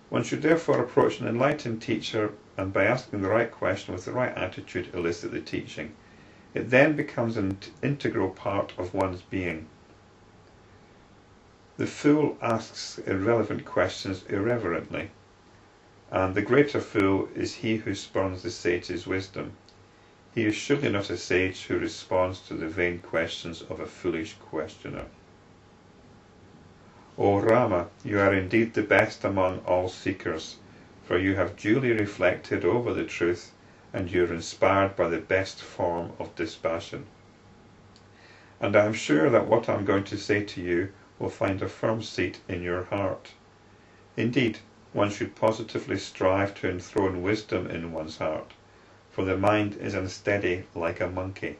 One should therefore approach an enlightened teacher and by asking the right question with the right attitude elicit the teaching. It then becomes an integral part of one's being. The fool asks irrelevant questions irreverently, and the greater fool is he who spurns the sage's wisdom. He is surely not a sage who responds to the vain questions of a foolish questioner. O Rama, you are indeed the best among all seekers, for you have duly reflected over the truth, and you are inspired by the best form of dispassion. And I am sure that what I am going to say to you will find a firm seat in your heart. Indeed, one should positively strive to enthrone wisdom in one's heart, for the mind is unsteady like a monkey.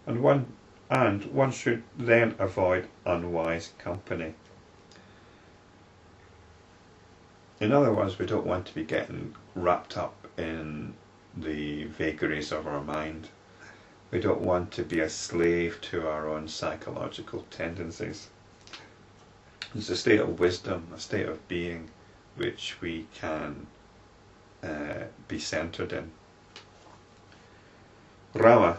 And one should then avoid unwise company. In other words, we don't want to be getting wrapped up in the vagaries of our mind. We don't want to be a slave to our own psychological tendencies. It's a state of wisdom, a state of being, which we can be centered in. Rama,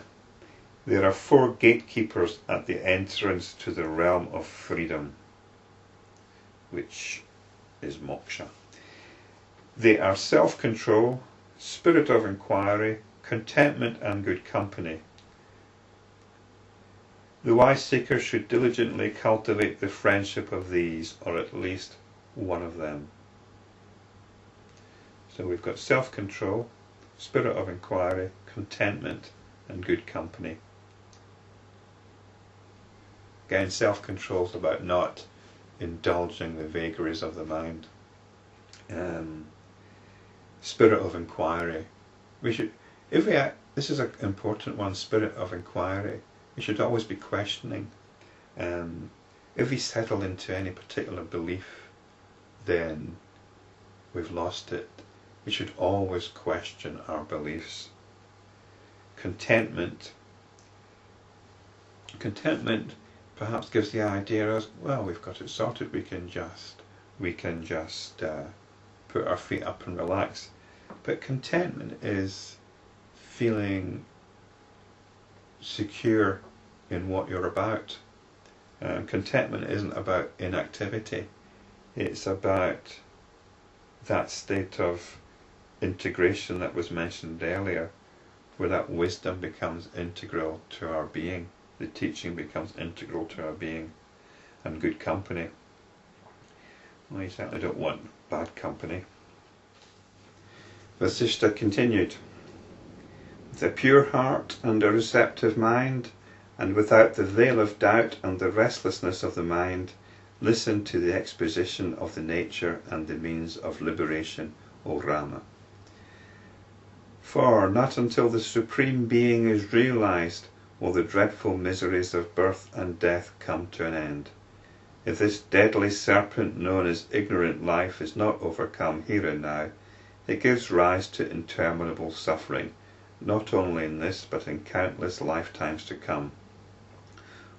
there are 4 gatekeepers at the entrance to the realm of freedom, which is Moksha. They are self-control, spirit of inquiry, contentment and good company. The wise seeker should diligently cultivate the friendship of these, or at least one of them. So we've got self-control, spirit of inquiry, contentment and good company. Again, self-control is about not indulging the vagaries of the mind. Spirit of inquiry. This is an important one, spirit of inquiry. We should always be questioning. If we settle into any particular belief, then we've lost it. We should always question our beliefs. Contentment perhaps gives the idea as, well, we've got it sorted, we can just put our feet up and relax. But contentment is feeling secure in what you're about. Contentment isn't about inactivity. It's about that state of integration that was mentioned earlier, where that wisdom becomes integral to our being, the teaching becomes integral to our being, and good company. Well, you certainly don't want bad company. Vasistha continued, with a pure heart and a receptive mind, and without the veil of doubt and the restlessness of the mind, listen to the exposition of the nature and the means of liberation, O Rama. For not until the Supreme Being is realized will the dreadful miseries of birth and death come to an end. If this deadly serpent known as ignorant life is not overcome here and now, it gives rise to interminable suffering, not only in this but in countless lifetimes to come.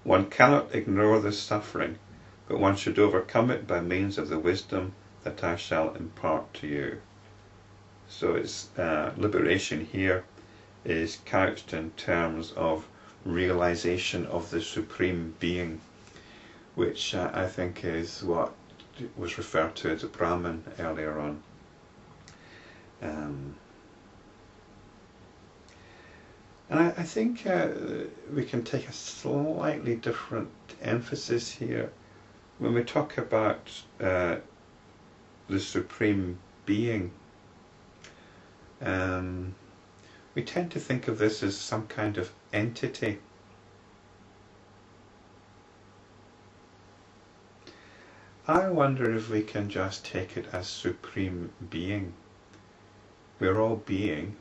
One cannot ignore this suffering, but one should overcome it by means of the wisdom that I shall impart to you. So it's liberation here is couched in terms of realization of the Supreme Being, which I think is what was referred to as Brahman earlier on. And I think we can take a slightly different emphasis here when we talk about the Supreme Being. We tend to think of this as some kind of entity. I wonder if we can just take it as Supreme Being. We're all being.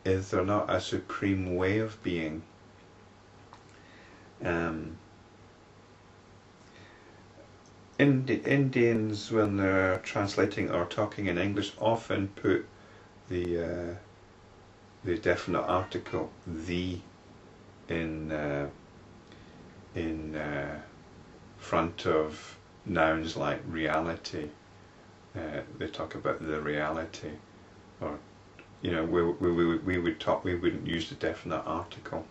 Is there not a supreme way of being? Indians, when they're translating or talking in English, often put the definite article "the" in front of nouns like reality they talk about the reality, or we wouldn't use the definite article.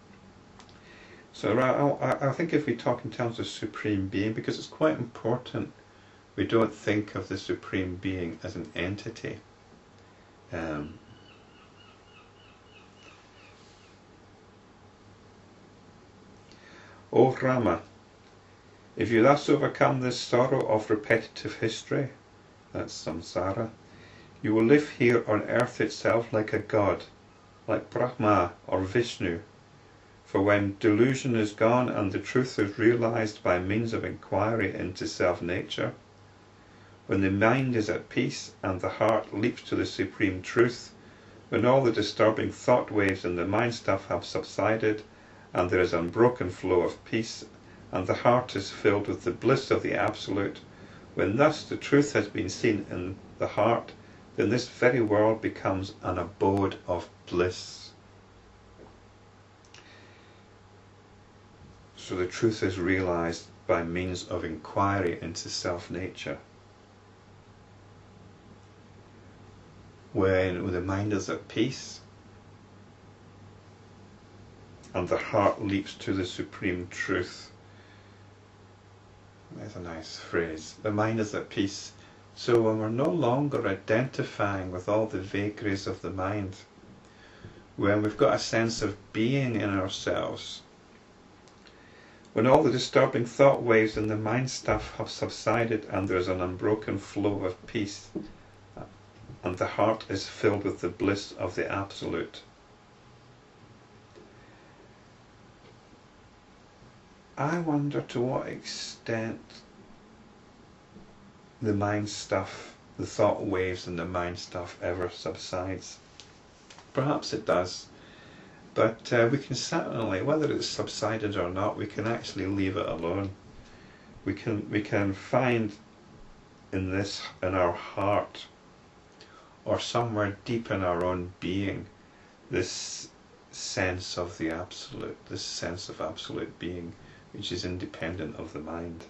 So I think if we talk in terms of Supreme Being, because it's quite important we don't think of the Supreme Being as an entity. O Rama, if you thus overcome this sorrow of repetitive history, that's samsara, you will live here on earth itself like a god, like Brahma or Vishnu. For when delusion is gone and the truth is realized by means of inquiry into self-nature, when the mind is at peace and the heart leaps to the supreme truth, when all the disturbing thought waves in the mind stuff have subsided and there is an unbroken flow of peace and the heart is filled with the bliss of the Absolute, when thus the truth has been seen in the heart, then this very world becomes an abode of bliss. So the truth is realized by means of inquiry into self-nature. When the mind is at peace and the heart leaps to the supreme truth. That's a nice phrase. The mind is at peace. So when we're no longer identifying with all the vagaries of the mind, when we've got a sense of being in ourselves, when all the disturbing thought waves in the mind stuff have subsided and there's an unbroken flow of peace, and the heart is filled with the bliss of the Absolute. I wonder to what extent the mind stuff, the thought waves in the mind stuff ever subsides. Perhaps it does, but we can certainly, whether it's subsided or not, we can actually leave it alone. We can find in our heart, or somewhere deep in our own being, this sense of the Absolute, this sense of absolute being, which is independent of the mind.